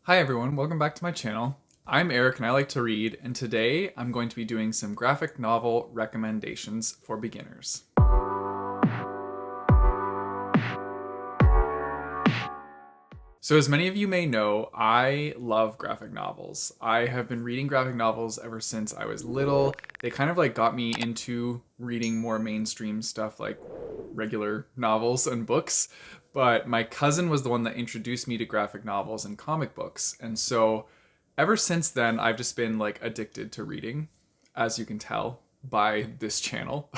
Hi everyone, welcome back to my channel. I'm Eric and I like to read, and today I'm going to be doing some graphic novel recommendations for beginners. So as many of you may know, I love graphic novels. I have been reading graphic novels ever since I was little. They kind of like got me into reading more mainstream stuff like regular novels and books. But my cousin was the one that introduced me to graphic novels and comic books. And so ever since then, I've just been like addicted to reading, as you can tell by this channel.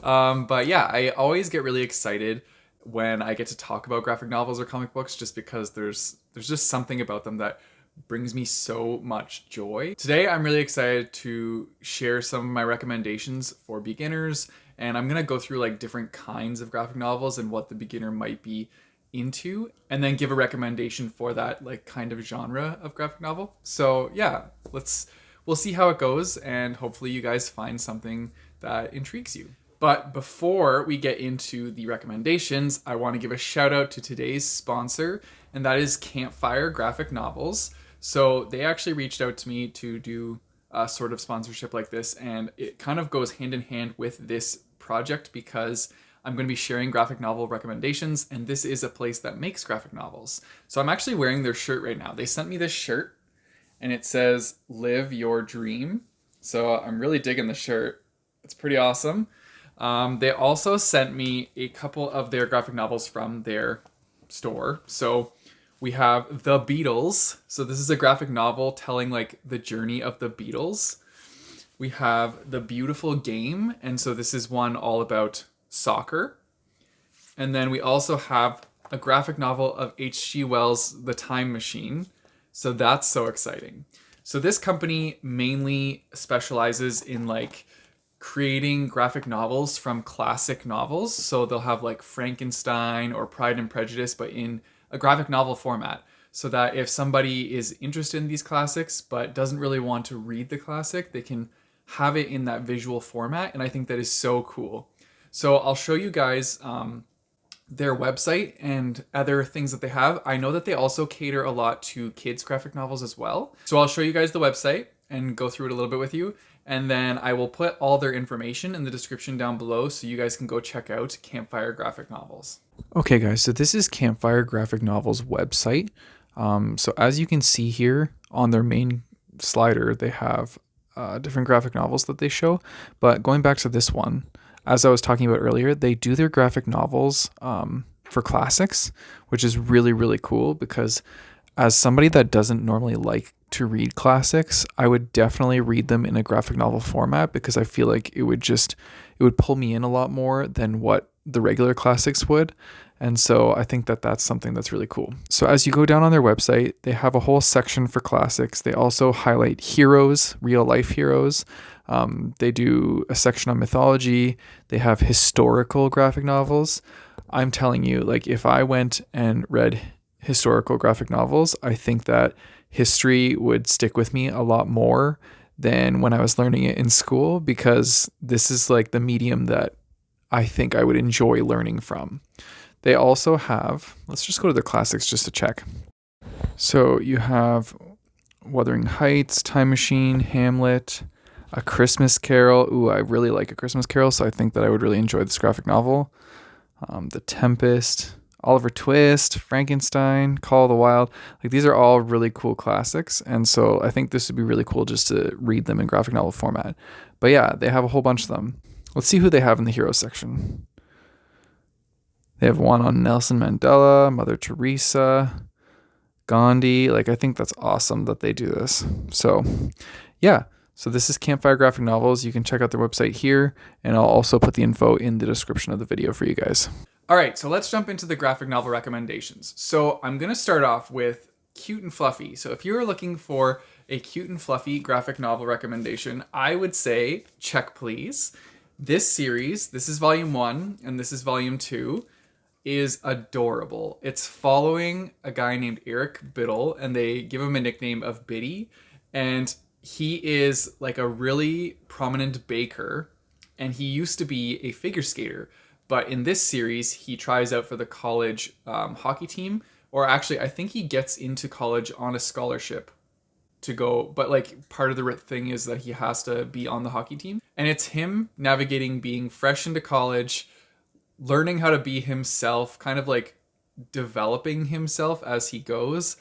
But yeah, I always get really excited when I get to talk about graphic novels or comic books, just because there's just something about them that brings me so much joy. Today I'm really excited to share some of my recommendations for beginners, and I'm gonna go through like different kinds of graphic novels and what the beginner might be into, and then give a recommendation for that like kind of genre of graphic novel. So yeah, we'll see how it goes, and hopefully you guys find something that intrigues you. But before we get into the recommendations, I want to give a shout out to today's sponsor, and that is Campfire Graphic Novels. So they actually reached out to me to do a sort of sponsorship like this, and it kind of goes hand in hand with this project because I'm going to be sharing graphic novel recommendations, and this is a place that makes graphic novels. So I'm actually wearing their shirt right now. They sent me this shirt, and it says, "Live Your Dream." So I'm really digging the shirt. It's pretty awesome. They also sent me a couple of their graphic novels from their store. So we have The Beatles. So this is a graphic novel telling like the journey of the Beatles. We have The Beautiful Game. And so this is one all about soccer. And then we also have a graphic novel of H.G. Wells' The Time Machine. So that's so exciting. So this company mainly specializes in like creating graphic novels from classic novels. So they'll have like Frankenstein or Pride and Prejudice, but in a graphic novel format. So that if somebody is interested in these classics but doesn't really want to read the classic, they can have it in that visual format. And I think that is so cool. So I'll show you guys their website and other things that they have. I know that they also cater a lot to kids' graphic novels as well. So I'll show you guys the website and go through it a little bit with you. And then I will put all their information in the description down below so you guys can go check out Campfire Graphic Novels. Okay guys, so this is Campfire Graphic Novels website. So as you can see here on their main slider, they have different graphic novels that they show. But going back to this one, as I was talking about earlier, they do their graphic novels for classics, which is really, really cool because as somebody that doesn't normally like to read classics, I would definitely read them in a graphic novel format because I feel like it would pull me in a lot more than what the regular classics would. And so I think that that's something that's really cool. So as you go down on their website, they have a whole section for classics. They also highlight heroes, real life heroes. They do a section on mythology. They have historical graphic novels. I'm telling you, like if I went and read historical graphic novels, I think that history would stick with me a lot more than when I was learning it in school, because this is like the medium that I think I would enjoy learning from. They also have, let's just go to their classics just to check. So you have Wuthering Heights, Time Machine, Hamlet, A Christmas Carol. Ooh, I really like A Christmas Carol, so I think that I would really enjoy this graphic novel. The Tempest, Oliver Twist, Frankenstein, Call of the Wild. Like these are all really cool classics. And so I think this would be really cool just to read them in graphic novel format. But yeah, they have a whole bunch of them. Let's see who they have in the hero section. They have one on Nelson Mandela, Mother Teresa, Gandhi. Like I think that's awesome that they do this. So yeah. So this is Campfire Graphic Novels. You can check out their website here, and I'll also put the info in the description of the video for you guys. All right, so let's jump into the graphic novel recommendations. So I'm going to start off with cute and fluffy. So if you're looking for a cute and fluffy graphic novel recommendation, I would say check please. This series, this is volume 1 and this is volume 2, is adorable. It's following a guy named Eric Biddle, and they give him a nickname of Biddy, and he is like a really prominent baker, and he used to be a figure skater. But in this series, he tries out for the college hockey team, or actually, I think he gets into college on a scholarship to go, but like part of the thing is that he has to be on the hockey team. And it's him navigating being fresh into college, learning how to be himself, kind of like developing himself as he goes,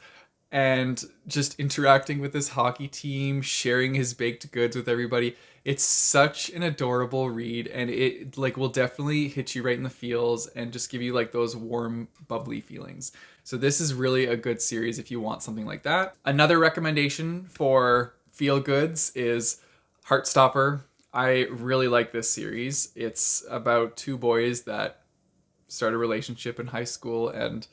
and just interacting with his hockey team, sharing his baked goods with everybody. It's such an adorable read, and it like will definitely hit you right in the feels and just give you like those warm, bubbly feelings. So this is really a good series if you want something like that. Another recommendation for feel goods is Heartstopper. I really like this series. It's about two boys that start a relationship in high school, and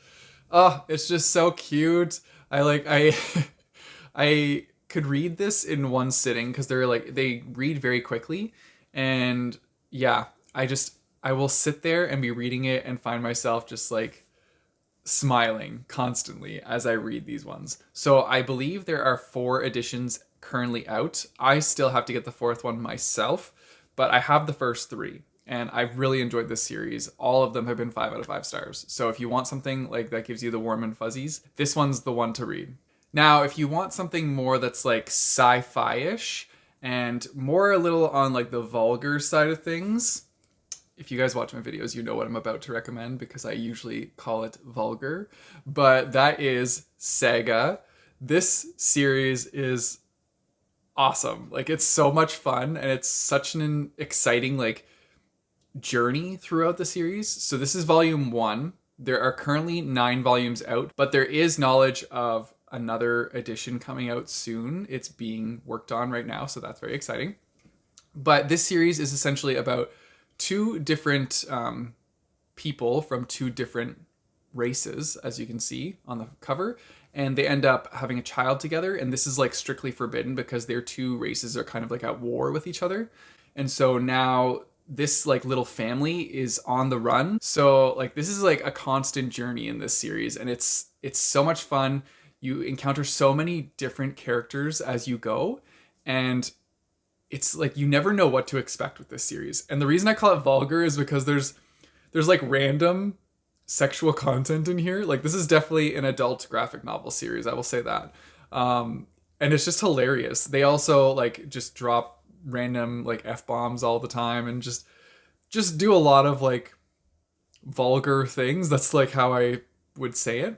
oh, it's just so cute. I I could read this in one sitting because they read very quickly, and yeah, I will sit there and be reading it and find myself just like smiling constantly as I read these ones. So I believe there are 4 editions currently out. I still have to get the 4th one myself, but I have the first 3. And I've really enjoyed this series. All of them have been 5 out of 5 stars. So if you want something like that gives you the warm and fuzzies, this one's the one to read. Now, if you want something more that's like sci-fi-ish and more a little on like the vulgar side of things, if you guys watch my videos, you know what I'm about to recommend because I usually call it vulgar, but that is Saga. This series is awesome. Like, it's so much fun, and it's such an exciting like journey throughout the series. So this is volume 1. There are currently 9 volumes out, but there is knowledge of another edition coming out soon. It's being worked on right now, so that's very exciting. But this series is essentially about 2 different people from 2 different races, as you can see on the cover, and they end up having a child together. And this is like strictly forbidden because their 2 races are kind of like at war with each other. And so now this like little family is on the run. So like this is like a constant journey in this series, and it's so much fun. You encounter so many different characters as you go, and it's like you never know what to expect with this series. And the reason I call it vulgar is because there's like random sexual content in here. Like, this is definitely an adult graphic novel series, I will say that. And it's just hilarious. They also like just drop random like F-bombs all the time and just do a lot of like vulgar things. That's like how I would say it.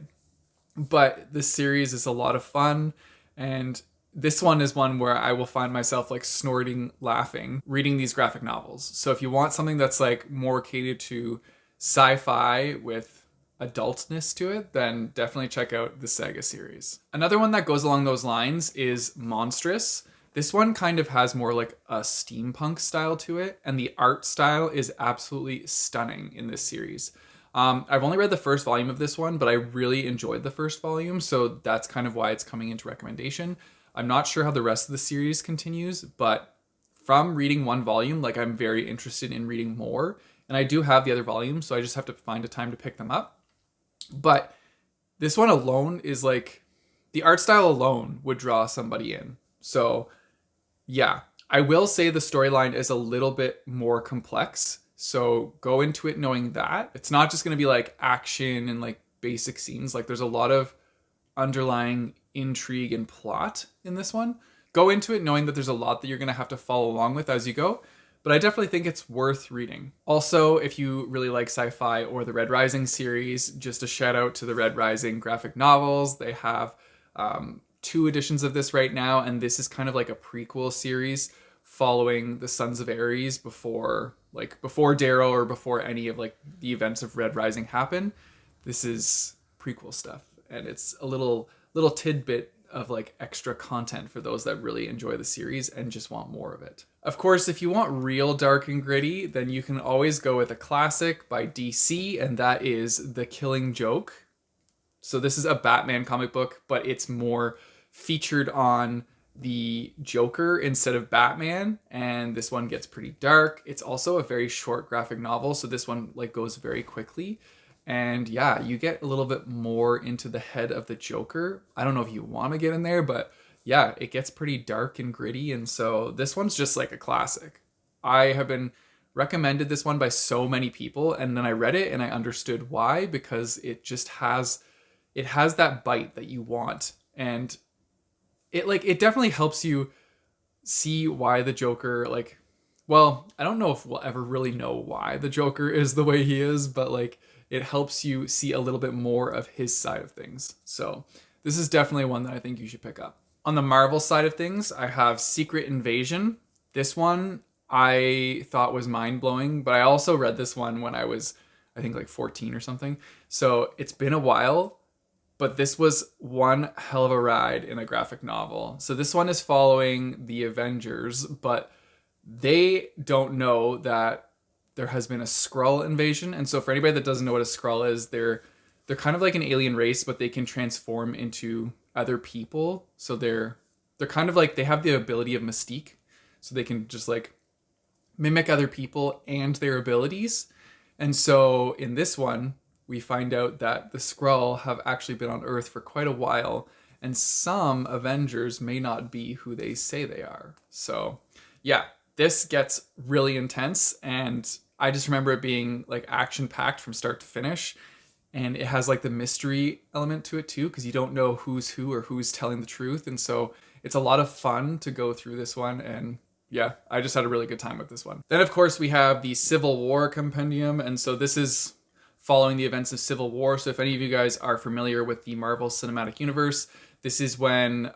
But this series is a lot of fun, and this one is one where I will find myself like snorting laughing reading these graphic novels. So if you want something that's like more catered to sci-fi with adultness to it, then definitely check out the Saga series. Another one that goes along those lines is Monstrous. This one kind of has more like a steampunk style to it, and the art style is absolutely stunning in this series. I've only read the first volume of this one, but I really enjoyed the first volume, so that's kind of why it's coming into recommendation. I'm not sure how the rest of the series continues, but from reading one volume, like, I'm very interested in reading more, and I do have the other volumes, so I just have to find a time to pick them up. But this one alone is like, the art style alone would draw somebody in. So yeah, I will say the storyline is a little bit more complex. So go into it knowing that it's not just going to be like action and like basic scenes. Like, there's a lot of underlying intrigue and plot in this one. Go into it knowing that there's a lot that you're going to have to follow along with as you go. But I definitely think it's worth reading. Also, if you really like sci-fi or the Red Rising series, just a shout out to the Red Rising graphic novels. They have 2 editions of this right now, and this is kind of like a prequel series following the Sons of Ares before Darrow or before any of like the events of Red Rising happen. This is prequel stuff, and it's a little tidbit of like extra content for those that really enjoy the series and just want more of it. Of course, if you want real dark and gritty, then you can always go with a classic by DC, and that is The Killing Joke. So this is a Batman comic book, but it's more featured on the Joker instead of Batman, and this one gets pretty dark. It's also a very short graphic novel, so this one like goes very quickly. And yeah, you get a little bit more into the head of the Joker. I don't know if you want to get in there, but yeah, it gets pretty dark and gritty, and so this one's just like a classic. I have been recommended this one by so many people, and then I read it and I understood why, because it just has it has that bite that you want. And it definitely helps you see why the Joker, like, well, I don't know if we'll ever really know why the Joker is the way he is, but like it helps you see a little bit more of his side of things. So this is definitely one that I think you should pick up. On the Marvel side of things, I have Secret Invasion. This one I thought was mind-blowing, but I also read this one when I was, I think, like 14 or something. So it's been a while, but this was one hell of a ride in a graphic novel. So this one is following the Avengers, but they don't know that there has been a Skrull invasion. And so for anybody that doesn't know what a Skrull is, they're kind of like an alien race, but they can transform into other people. So they're kind of like, they have the ability of Mystique. So they can just like mimic other people and their abilities. And so in this one, we find out that the Skrull have actually been on Earth for quite a while, and some Avengers may not be who they say they are. So yeah, this gets really intense, and I just remember it being like action-packed from start to finish. And it has like the mystery element to it too, because you don't know who's who or who's telling the truth. And so it's a lot of fun to go through this one. And yeah, I just had a really good time with this one. Then of course we have the Civil War Compendium. And so this is following the events of Civil War. So if any of you guys are familiar with the Marvel Cinematic Universe, this is when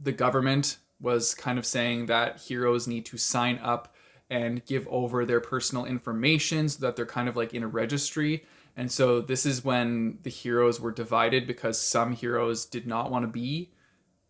the government was kind of saying that heroes need to sign up and give over their personal information so that they're kind of like in a registry. And so this is when the heroes were divided because some heroes did not want to be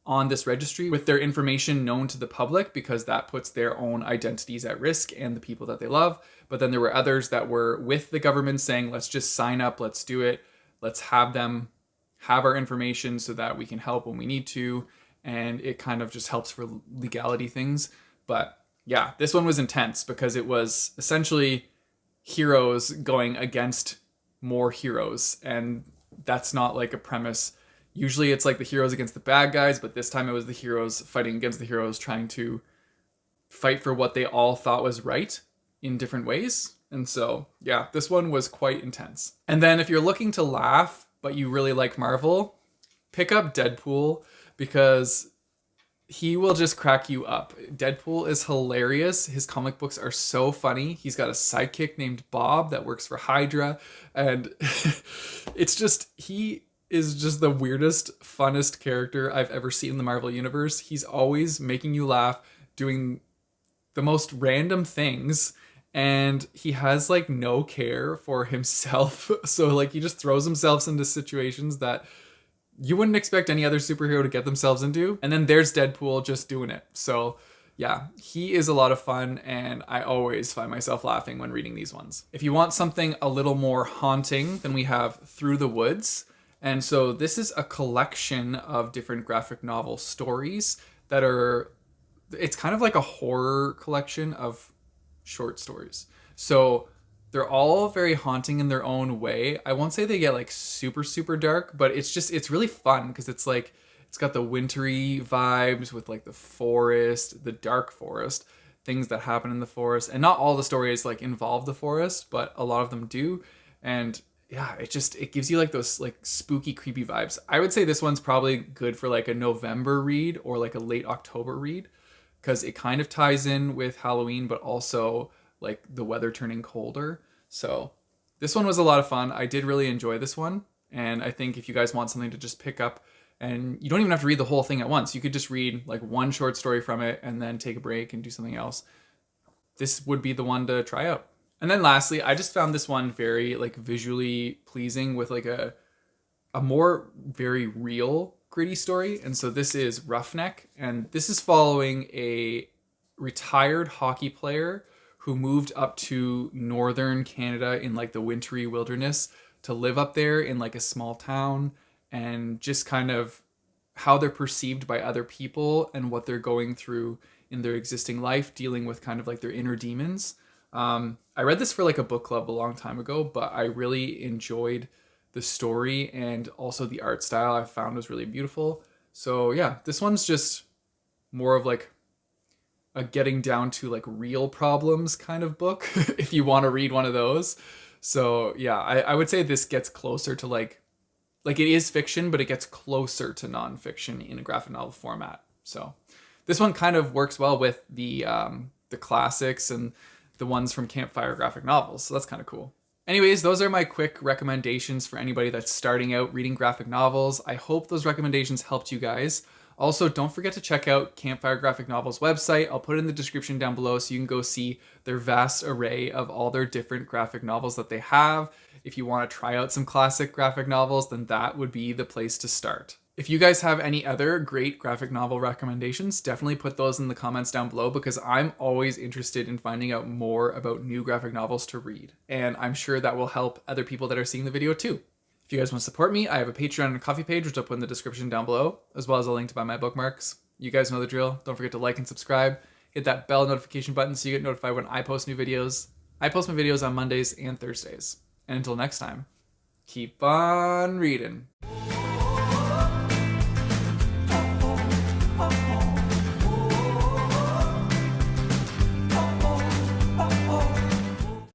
on this registry with their information known to the public because that puts their own identities at risk and the people that they love. But then there were others that were with the government saying, let's just sign up, let's do it, let's have them have our information so that we can help when we need to. And it kind of just helps for legality things. But yeah, this one was intense because it was essentially heroes going against more heroes. And that's not like a premise. Usually it's like the heroes against the bad guys, but this time it was the heroes fighting against the heroes trying to fight for what they all thought was right in different ways. And so, yeah, this one was quite intense. And then if you're looking to laugh, but you really like Marvel, pick up Deadpool because he will just crack you up. Deadpool is hilarious. His comic books are so funny. He's got a sidekick named Bob that works for Hydra. And it's just, he is just the weirdest, funnest character I've ever seen in the Marvel Universe. He's always making you laugh, doing the most random things, and he has like no care for himself. So like he just throws himself into situations that you wouldn't expect any other superhero to get themselves into. And then there's Deadpool just doing it. So yeah, he is a lot of fun, and I always find myself laughing when reading these ones. If you want something a little more haunting, then we have Through the Woods. And so this is a collection of different graphic novel stories that are, it's kind of like a horror collection of short stories. So they're all very haunting in their own way. I won't say they get like super, super dark, but it's really fun because it's like, it's got the wintry vibes with like the forest, the dark forest, things that happen in the forest. And not all the stories like involve the forest, but a lot of them do. And yeah, it gives you like those like spooky, creepy vibes. I would say this one's probably good for like a November read or like a late October read because it kind of ties in with Halloween, but also like the weather turning colder. So this one was a lot of fun. I did really enjoy this one. And I think if you guys want something to just pick up, and you don't even have to read the whole thing at once, you could just read like one short story from it and then take a break and do something else. This would be the one to try out. And then lastly, I just found this one very like visually pleasing with like a more very real gritty story. And so this is Roughneck, and this is following a retired hockey player who moved up to northern Canada in like the wintry wilderness to live up there in like a small town, and just kind of how they're perceived by other people and what they're going through in their existing life, dealing with kind of like their inner demons. I read this for like a book club a long time ago, but I really enjoyed the story, and also the art style I found was really beautiful. So yeah, this one's just more of like a getting down to like real problems kind of book if you want to read one of those. So yeah, I would say this gets closer to like like it is fiction, but it gets closer to nonfiction in a graphic novel format. So this one kind of works well with the classics and the ones from Campfire graphic novels. So that's kind of cool. Anyways, those are my quick recommendations for anybody that's starting out reading graphic novels. I hope those recommendations helped you guys. Also, don't forget to check out Campfire Graphic Novels website. I'll put it in the description down below so you can go see their vast array of all their different graphic novels that they have. If you want to try out some classic graphic novels, then that would be the place to start. If you guys have any other great graphic novel recommendations, definitely put those in the comments down below because I'm always interested in finding out more about new graphic novels to read. And I'm sure that will help other people that are seeing the video too. If you guys want to support me, I have a Patreon and a Coffee page, which I'll put in the description down below, as well as a link to buy my bookmarks. You guys know the drill. Don't forget to like and subscribe. Hit that bell notification button so you get notified when I post new videos. I post my videos on Mondays and Thursdays. And until next time, keep on reading.